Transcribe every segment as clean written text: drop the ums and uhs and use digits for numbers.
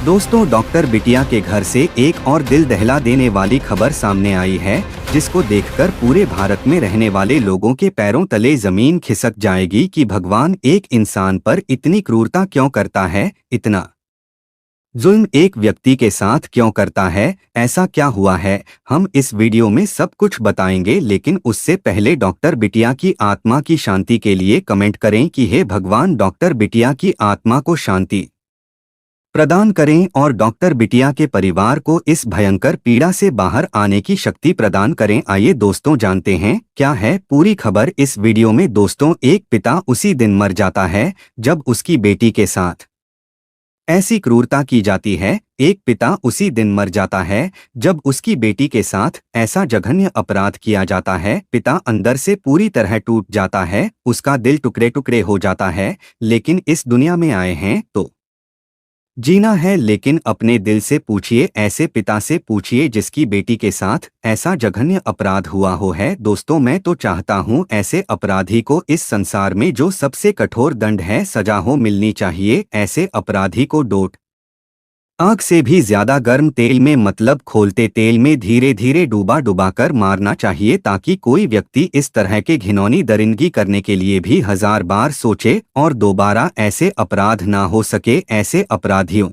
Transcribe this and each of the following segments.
दोस्तों, डॉक्टर बिटिया के घर से एक और दिल दहला देने वाली खबर सामने आई है, जिसको देखकर पूरे भारत में रहने वाले लोगों के पैरों तले जमीन खिसक जाएगी कि भगवान एक इंसान पर इतनी क्रूरता क्यों करता है, इतना जुल्म एक व्यक्ति के साथ क्यों करता है, ऐसा क्या हुआ है। हम इस वीडियो में सब कुछ बताएंगे, लेकिन उससे पहले डॉक्टर बिटिया की आत्मा की शांति के लिए कमेंट करें कि हे भगवान, डॉक्टर बिटिया की आत्मा को शांति प्रदान करें और डॉक्टर बिटिया के परिवार को इस भयंकर पीड़ा से बाहर आने की शक्ति प्रदान करें। आइए दोस्तों, जानते हैं क्या है पूरी खबर इस वीडियो में। दोस्तों, एक पिता उसी दिन मर जाता है जब उसकी बेटी के साथ ऐसी क्रूरता की जाती है। एक पिता उसी दिन मर जाता है जब उसकी बेटी के साथ ऐसा जघन्य अपराध किया जाता है। पिता अंदर से पूरी तरह टूट जाता है, उसका दिल टुकड़े टुकड़े हो जाता है। लेकिन इस दुनिया में आए हैं तो जीना है, लेकिन अपने दिल से पूछिए, ऐसे पिता से पूछिए जिसकी बेटी के साथ ऐसा जघन्य अपराध हुआ हो है। दोस्तों, मैं तो चाहता हूँ ऐसे अपराधी को इस संसार में जो सबसे कठोर दंड है सजा हो मिलनी चाहिए। ऐसे अपराधी को डोट आग से भी ज्यादा गर्म तेल में, मतलब खोलते तेल में धीरे धीरे डूबा डुबा कर मारना चाहिए, ताकि कोई व्यक्ति इस तरह के घिनौनी दरिंदगी करने के लिए भी 1000 बार सोचे और दोबारा ऐसे अपराध ना हो सके। ऐसे अपराधियों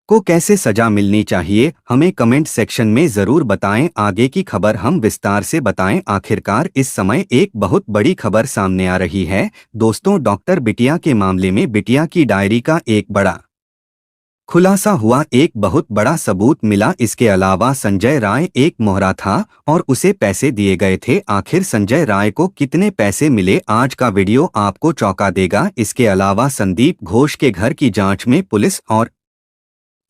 को कैसे सजा मिलनी चाहिए, हमें कमेंट सेक्शन में जरूर बताएं। आगे की खबर हम विस्तार से बताएं। आखिरकार इस समय एक बहुत बड़ी खबर सामने आ रही है। दोस्तों, डॉक्टर बिटिया के मामले में बिटिया की डायरी का एक बड़ा खुलासा हुआ, एक बहुत बड़ा सबूत मिला। इसके अलावा संजय राय एक मोहरा था और उसे पैसे दिए गए थे। आखिर संजय राय को कितने पैसे मिले, आज का वीडियो आपको चौंका देगा। इसके अलावा संदीप घोष के घर की जांच में पुलिस और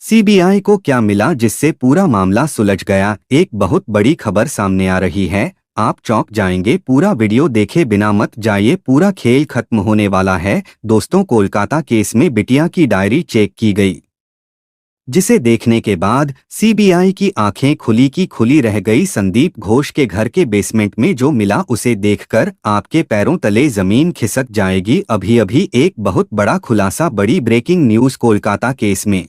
सीबीआई को क्या मिला, जिससे पूरा मामला सुलझ गया। एक बहुत बड़ी खबर सामने आ रही है, आप चौंक जाएंगे। पूरा वीडियो देखे बिना मत जाइए, पूरा खेल खत्म होने वाला है। दोस्तों, कोलकाता केस में बिटिया की डायरी चेक की गई, जिसे देखने के बाद सीबीआई की आंखें खुली की खुली रह गई। संदीप घोष के घर के बेसमेंट में जो मिला, उसे देखकर आपके पैरों तले जमीन खिसक जाएगी। अभी अभी एक बहुत बड़ा खुलासा, बड़ी ब्रेकिंग न्यूज। कोलकाता केस में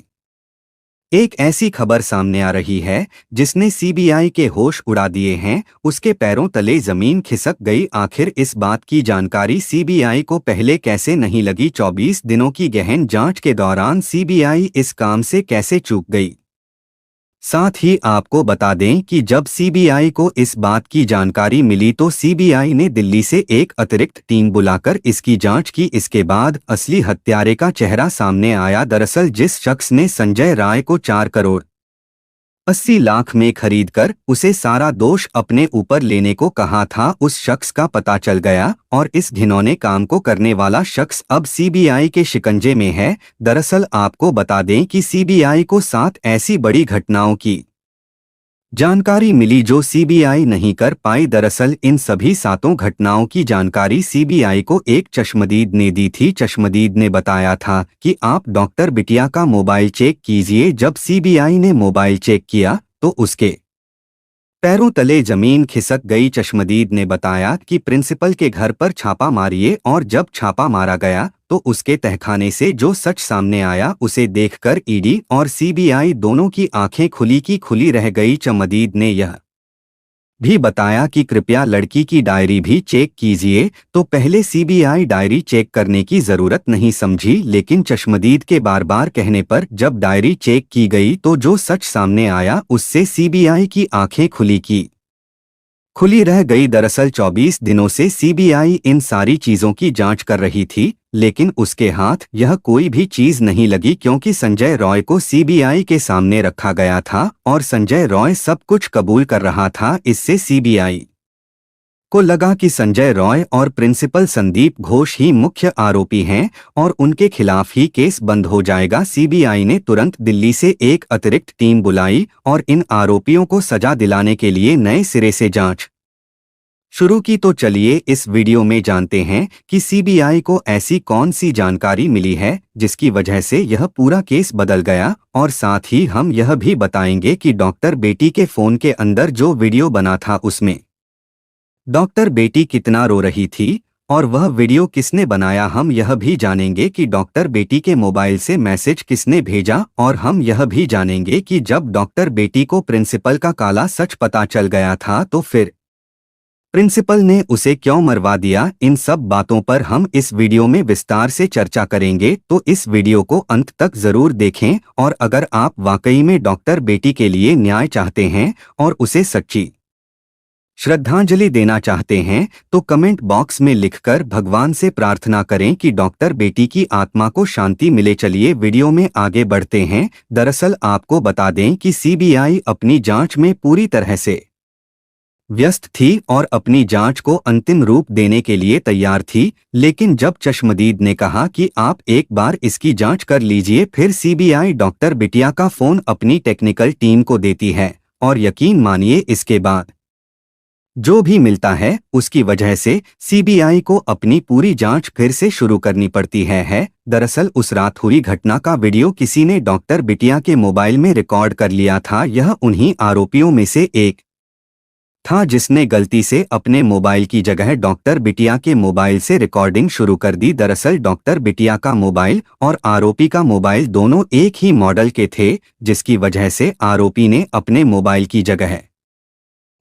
एक ऐसी खबर सामने आ रही है जिसने सीबीआई के होश उड़ा दिए हैं, उसके पैरों तले जमीन खिसक गई। आखिर इस बात की जानकारी सीबीआई को पहले कैसे नहीं लगी। 24 दिनों की गहन जांच के दौरान सीबीआई इस काम से कैसे चूक गई। साथ ही आपको बता दें कि जब सीबीआई को इस बात की जानकारी मिली तो सीबीआई ने दिल्ली से एक अतिरिक्त टीम बुलाकर इसकी जांच की। इसके बाद असली हत्यारे का चेहरा सामने आया। दरअसल जिस शख्स ने संजय राय को 4 करोड़ 80 लाख में खरीदकर उसे सारा दोष अपने ऊपर लेने को कहा था, उस शख्स का पता चल गया और इस घिनौने काम को करने वाला शख्स अब सीबीआई के शिकंजे में है। दरअसल आपको बता दें कि सीबीआई को 7 ऐसी बड़ी घटनाओं की जानकारी मिली जो सीबीआई नहीं कर पाई। दरअसल इन सभी 7 घटनाओं की जानकारी सीबीआई को एक चश्मदीद ने दी थी। चश्मदीद ने बताया था कि आप डॉक्टर बिटिया का मोबाइल चेक कीजिए। जब सीबीआई ने मोबाइल चेक किया तो उसके पैरों तले जमीन खिसक गई। चश्मदीद ने बताया कि प्रिंसिपल के घर पर छापा मारिए, और जब छापा मारा गया तो उसके तहखाने से जो सच सामने आया, उसे देखकर ईडी और सीबीआई दोनों की आंखें खुली की खुली रह गई। चश्मदीद ने यह भी बताया कि कृपया लड़की की डायरी भी चेक कीजिए। तो पहले सीबीआई डायरी चेक करने की जरूरत नहीं समझी, लेकिन चश्मदीद के बार बार कहने पर जब डायरी चेक की गई तो जो सच सामने आया, उससे सीबीआई की आंखें खुली रह गई। दरअसल 24 दिनों से सीबीआई इन सारी चीजों की जांच कर रही थी, लेकिन उसके हाथ यह कोई भी चीज नहीं लगी, क्योंकि संजय रॉय को सीबीआई के सामने रखा गया था और संजय रॉय सब कुछ कबूल कर रहा था। इससे सीबीआई को लगा कि संजय रॉय और प्रिंसिपल संदीप घोष ही मुख्य आरोपी हैं और उनके खिलाफ ही केस बंद हो जाएगा। सीबीआई ने तुरंत दिल्ली से एक अतिरिक्त टीम बुलाई और इन आरोपियों को सजा दिलाने के लिए नए सिरे से जांच शुरू की। तो चलिए इस वीडियो में जानते हैं कि सीबीआई को ऐसी कौन सी जानकारी मिली है जिसकी वजह से यह पूरा केस बदल गया, और साथ ही हम यह भी बताएंगे कि डॉक्टर बेटी के फोन के अंदर जो वीडियो बना था उसमें डॉक्टर बेटी कितना रो रही थी। और वह वीडियो किसने बनाया, हम यह भी जानेंगे कि डॉक्टर बेटी के मोबाइल से मैसेज किसने भेजा, और हम यह भी जानेंगे कि जब डॉक्टर बेटी को प्रिंसिपल का काला सच पता चल गया था तो फिर प्रिंसिपल ने उसे क्यों मरवा दिया। इन सब बातों पर हम इस वीडियो में विस्तार से चर्चा करेंगे, तो इस वीडियो को अंत तक जरूर देखें। और अगर आप वाकई में डॉक्टर बेटी के लिए न्याय चाहते हैं और उसे सच्ची श्रद्धांजलि देना चाहते हैं तो कमेंट बॉक्स में लिखकर भगवान से प्रार्थना करें कि डॉक्टर बेटी की आत्मा को शांति मिले। चलिए वीडियो में आगे बढ़ते हैं। दरअसल आपको बता दें कि सीबीआई अपनी जांच में पूरी तरह से व्यस्त थी और अपनी जांच को अंतिम रूप देने के लिए तैयार थी, लेकिन जब चश्मदीद ने कहा कि आप एक बार इसकी जांच कर लीजिए, फिर सीबीआई डॉक्टर बिटिया का फोन अपनी टेक्निकल टीम को देती है। और यकीन मानिए इसके बाद जो भी मिलता है उसकी वजह से सीबीआई को अपनी पूरी जांच फिर से शुरू करनी पड़ती है। दरअसल उस रात हुई घटना का वीडियो किसी ने डॉक्टर बिटिया के मोबाइल में रिकॉर्ड कर लिया था। यह उन्हीं आरोपियों में से एक था जिसने गलती से अपने मोबाइल की जगह डॉक्टर बिटिया के मोबाइल से रिकॉर्डिंग शुरू कर दी। दरअसल डॉक्टर बिटिया का मोबाइल और आरोपी का मोबाइल दोनों एक ही मॉडल के थे, जिसकी वजह से आरोपी ने अपने मोबाइल की जगह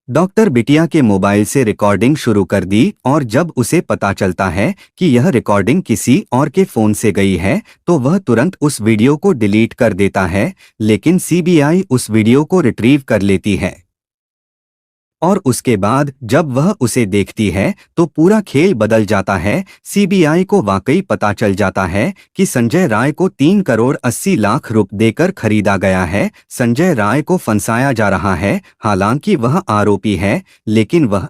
डॉक्टर बिटिया के मोबाइल से रिकॉर्डिंग शुरू कर दी। और जब उसे पता चलता है कि यह रिकॉर्डिंग किसी और के फोन से गई है तो वह तुरंत उस वीडियो को डिलीट कर देता है, लेकिन सीबीआई उस वीडियो को रिट्रीव कर लेती है। और उसके बाद जब वह उसे देखती है तो पूरा खेल बदल जाता है। सीबीआई को वाकई पता चल जाता है कि संजय राय को 3 करोड़ 80 लाख रुपए देकर खरीदा गया है। संजय राय को फंसाया जा रहा है। हालांकि वह आरोपी है, लेकिन वह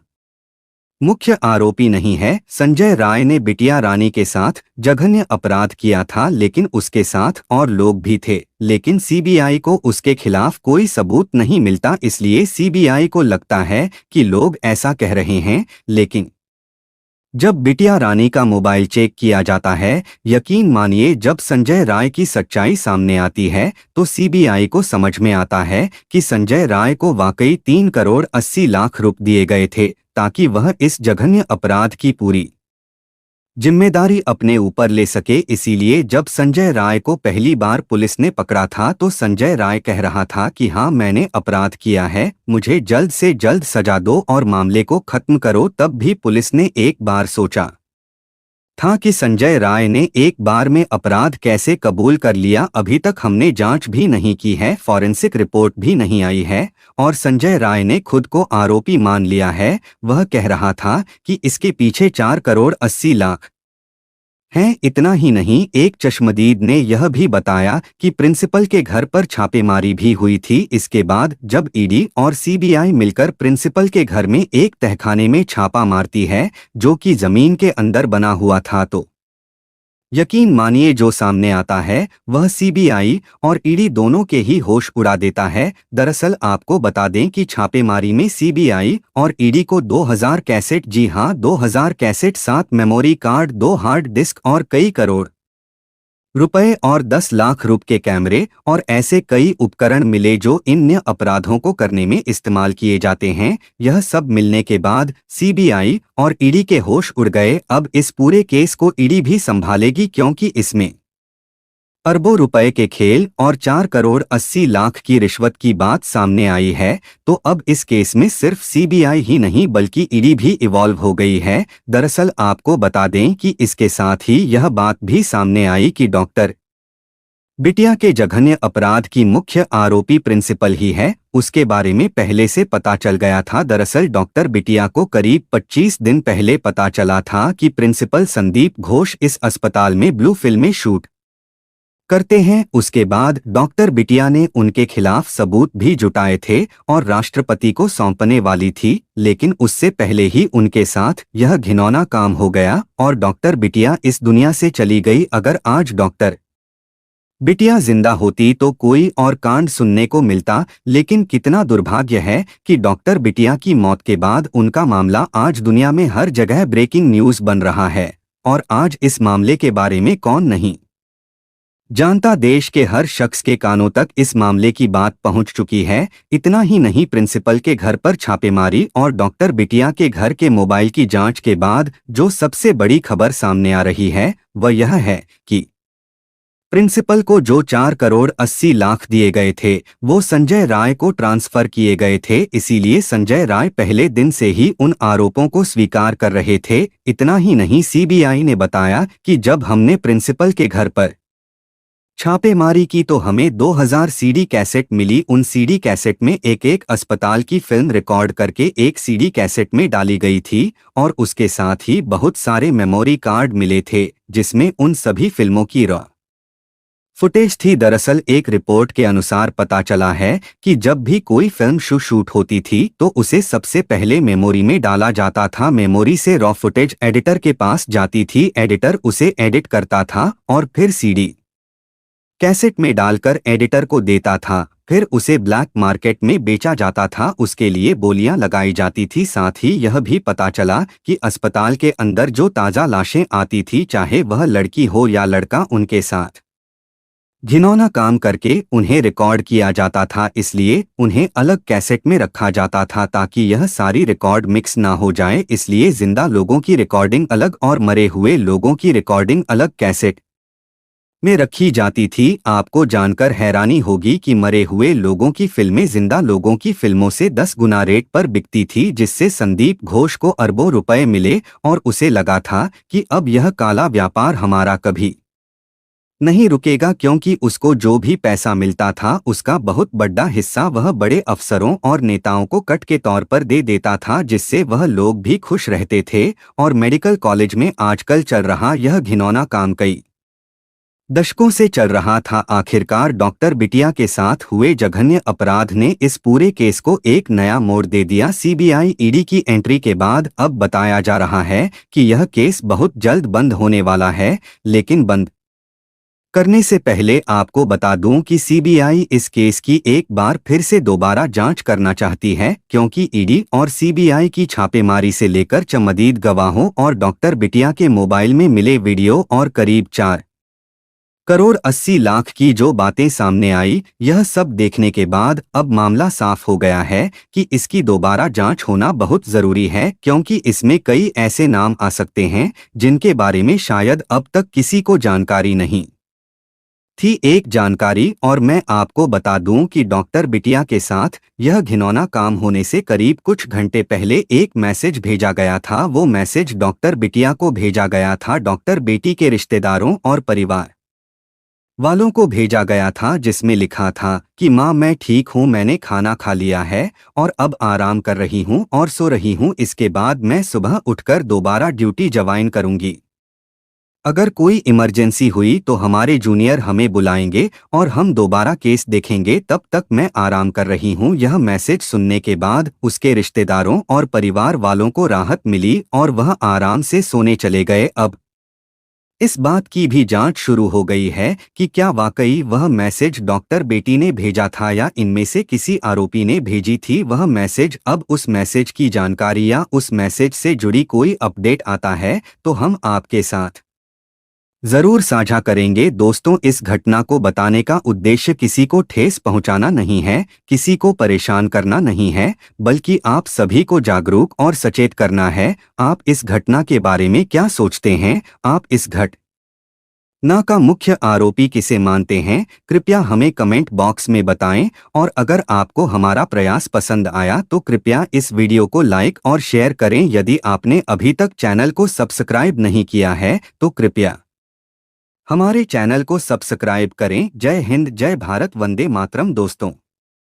मुख्य आरोपी नहीं है। संजय राय ने बिटिया रानी के साथ जघन्य अपराध किया था, लेकिन उसके साथ और लोग भी थे, लेकिन सीबीआई को उसके खिलाफ कोई सबूत नहीं मिलता। इसलिए सीबीआई को लगता है कि लोग ऐसा कह रहे हैं, लेकिन जब बिटिया रानी का मोबाइल चेक किया जाता है, यकीन मानिए जब संजय राय की सच्चाई सामने आती है तो सीबीआई को समझ में आता है कि संजय राय को वाकई 3 करोड़ 80 लाख रुपए दिए गए थे ताकि वह इस जघन्य अपराध की पूरी जिम्मेदारी अपने ऊपर ले सके। इसीलिए जब संजय राय को पहली बार पुलिस ने पकड़ा था तो संजय राय कह रहा था कि हाँ, मैंने अपराध किया है, मुझे जल्द से जल्द सजा दो और मामले को खत्म करो। तब भी पुलिस ने एक बार सोचा था कि संजय राय ने एक बार में अपराध कैसे कबूल कर लिया। अभी तक हमने जांच भी नहीं की है, फॉरेंसिक रिपोर्ट भी नहीं आई है, और संजय राय ने खुद को आरोपी मान लिया है। वह कह रहा था कि इसके पीछे 4 करोड़ 80 लाख हैं। इतना ही नहीं, एक चश्मदीद ने यह भी बताया कि प्रिंसिपल के घर पर छापेमारी भी हुई थी। इसके बाद जब ईडी और सीबीआई मिलकर प्रिंसिपल के घर में एक तहखाने में छापा मारती है जो कि जमीन के अंदर बना हुआ था, तो यकीन मानिए जो सामने आता है वह सीबीआई और ईडी दोनों के ही होश उड़ा देता है। दरअसल आपको बता दें कि छापेमारी में सीबीआई और ईडी को 2000 कैसेट, जी हां 2000 cassette, 7 memory card, 2 hard disk और कई करोड़ रुपए और 10 लाख रुपए के कैमरे और ऐसे कई उपकरण मिले जो इन अपराधों को करने में इस्तेमाल किए जाते हैं। यह सब मिलने के बाद सीबीआई और ईडी के होश उड़ गए। अब इस पूरे केस को ईडी भी संभालेगी, क्योंकि इसमें अरबों रुपए के खेल और 4 करोड़ 80 लाख की रिश्वत की बात सामने आई है। तो अब इस केस में सिर्फ सीबीआई ही नहीं बल्कि ईडी भी इवॉल्व हो गई है। दरअसल आपको बता दें कि इसके साथ ही यह बात भी सामने आई कि डॉक्टर बिटिया के जघन्य अपराध की मुख्य आरोपी प्रिंसिपल ही है। उसके बारे में पहले से पता चल गया था। दरअसल डॉक्टर बिटिया को करीब 25 दिन पहले पता चला था कि प्रिंसिपल संदीप घोष इस अस्पताल में ब्लू फिल्में शूट करते हैं। उसके बाद डॉक्टर बिटिया ने उनके खिलाफ सबूत भी जुटाए थे और राष्ट्रपति को सौंपने वाली थी, लेकिन उससे पहले ही उनके साथ यह घिनौना काम हो गया और डॉक्टर बिटिया इस दुनिया से चली गई। अगर आज डॉक्टर बिटिया जिंदा होती तो कोई और कांड सुनने को मिलता, लेकिन कितना दुर्भाग्य है कि डॉक्टर बिटिया की मौत के बाद उनका मामला आज दुनिया में हर जगह ब्रेकिंग न्यूज बन रहा है। और आज इस मामले के बारे में कौन नहीं जानता देश के हर शख्स के कानों तक इस मामले की बात पहुंच चुकी है। इतना ही नहीं, प्रिंसिपल के घर पर छापेमारी और डॉक्टर बिटिया के घर के मोबाइल की जांच के बाद जो सबसे बड़ी खबर सामने आ रही है वह यह है कि प्रिंसिपल को जो 4 करोड़ 80 लाख दिए गए थे वो संजय राय को ट्रांसफर किए गए थे। इसीलिए संजय राय पहले दिन से ही उन आरोपों को स्वीकार कर रहे थे। इतना ही नहीं, सीबीआई ने बताया कि जब हमने प्रिंसिपल के घर पर छापेमारी की तो हमें 2000 सीडी कैसेट मिली। उन सीडी कैसेट में एक एक अस्पताल की फिल्म रिकॉर्ड करके एक सीडी कैसेट में डाली गई थी और उसके साथ ही बहुत सारे मेमोरी कार्ड मिले थे जिसमें उन सभी फिल्मों की रॉ फुटेज थी। दरअसल एक रिपोर्ट के अनुसार पता चला है कि जब भी कोई फिल्म शूट होती थी तो उसे सबसे पहले मेमोरी में डाला जाता था। मेमोरी से रॉ फुटेज एडिटर के पास जाती थी, एडिटर उसे एडिट करता था और फिर सीडी कैसेट में डालकर एडिटर को देता था। फिर उसे ब्लैक मार्केट में बेचा जाता था, उसके लिए बोलियां लगाई जाती थी। साथ ही यह भी पता चला कि अस्पताल के अंदर जो ताज़ा लाशें आती थी, चाहे वह लड़की हो या लड़का, उनके साथ घिनौना काम करके उन्हें रिकॉर्ड किया जाता था। इसलिए उन्हें अलग कैसेट में रखा जाता था ताकि यह सारी रिकॉर्ड मिक्स ना हो जाए। इसलिए जिंदा लोगों की रिकॉर्डिंग अलग और मरे हुए लोगों की रिकॉर्डिंग अलग कैसेट में रखी जाती थी। आपको जानकर हैरानी होगी कि मरे हुए लोगों की फिल्में जिंदा लोगों की फिल्मों से 10 गुना रेट पर बिकती थी, जिससे संदीप घोष को अरबों रुपए मिले और उसे लगा था कि अब यह काला व्यापार हमारा कभी नहीं रुकेगा, क्योंकि उसको जो भी पैसा मिलता था उसका बहुत बड़ा हिस्सा वह बड़े अफसरों और नेताओं को कट के तौर पर दे देता था, जिससे वह लोग भी खुश रहते थे। और मेडिकल कॉलेज में आजकल चल रहा यह घिनौना काम कई दशकों से चल रहा था। आखिरकार डॉक्टर बिटिया के साथ हुए जघन्य अपराध ने इस पूरे केस को एक नया मोड़ दे दिया। सीबीआई ईडी की एंट्री के बाद अब बताया जा रहा है कि यह केस बहुत जल्द बंद होने वाला है। लेकिन बंद करने से पहले आपको बता दूं कि सीबीआई इस केस की एक बार फिर से दोबारा जांच करना चाहती है, क्योंकि ईडी और सीबीआई की छापेमारी से लेकर चमदीद गवाहों और डॉक्टर बिटिया के मोबाइल में मिले वीडियो और करीब 4 करोड़ 80 लाख की जो बातें सामने आई, यह सब देखने के बाद अब मामला साफ हो गया है कि इसकी दोबारा जांच होना बहुत जरूरी है, क्योंकि इसमें कई ऐसे नाम आ सकते हैं जिनके बारे में शायद अब तक किसी को जानकारी नहीं थी। एक जानकारी और मैं आपको बता दूं कि डॉक्टर बिटिया के साथ यह घिनौना काम होने से करीब कुछ घंटे पहले एक मैसेज भेजा गया था। वो मैसेज डॉक्टर बिटिया को भेजा गया था, डॉक्टर बेटी के रिश्तेदारों और परिवार वालों को भेजा गया था, जिसमें लिखा था कि माँ मैं ठीक हूँ, मैंने खाना खा लिया है और अब आराम कर रही हूँ और सो रही हूँ। इसके बाद मैं सुबह उठकर दोबारा ड्यूटी ज्वाइन करूँगी। अगर कोई इमरजेंसी हुई तो हमारे जूनियर हमें बुलाएंगे और हम दोबारा केस देखेंगे, तब तक मैं आराम कर रही हूँ। यह मैसेज सुनने के बाद उसके रिश्तेदारों और परिवार वालों को राहत मिली और वह आराम से सोने चले गए। अब इस बात की भी जांच शुरू हो गई है कि क्या वाकई वह मैसेज डॉक्टर बेटी ने भेजा था या इनमें से किसी आरोपी ने भेजी थी वह मैसेज। अब उस मैसेज की जानकारी या उस मैसेज से जुड़ी कोई अपडेट आता है तो हम आपके साथ जरूर साझा करेंगे। दोस्तों, इस घटना को बताने का उद्देश्य किसी को ठेस पहुंचाना नहीं है, किसी को परेशान करना नहीं है, बल्कि आप सभी को जागरूक और सचेत करना है। आप इस घटना के बारे में क्या सोचते हैं? आप इस घटना का मुख्य आरोपी किसे मानते हैं? कृपया हमें कमेंट बॉक्स में बताएं। और अगर आपको हमारा प्रयास पसंद आया तो कृपया इस वीडियो को लाइक और शेयर करें। यदि आपने अभी तक चैनल को सब्सक्राइब नहीं किया है तो कृपया हमारे चैनल को सब्सक्राइब करें। जय हिंद, जय भारत, वंदे मातरम। दोस्तों।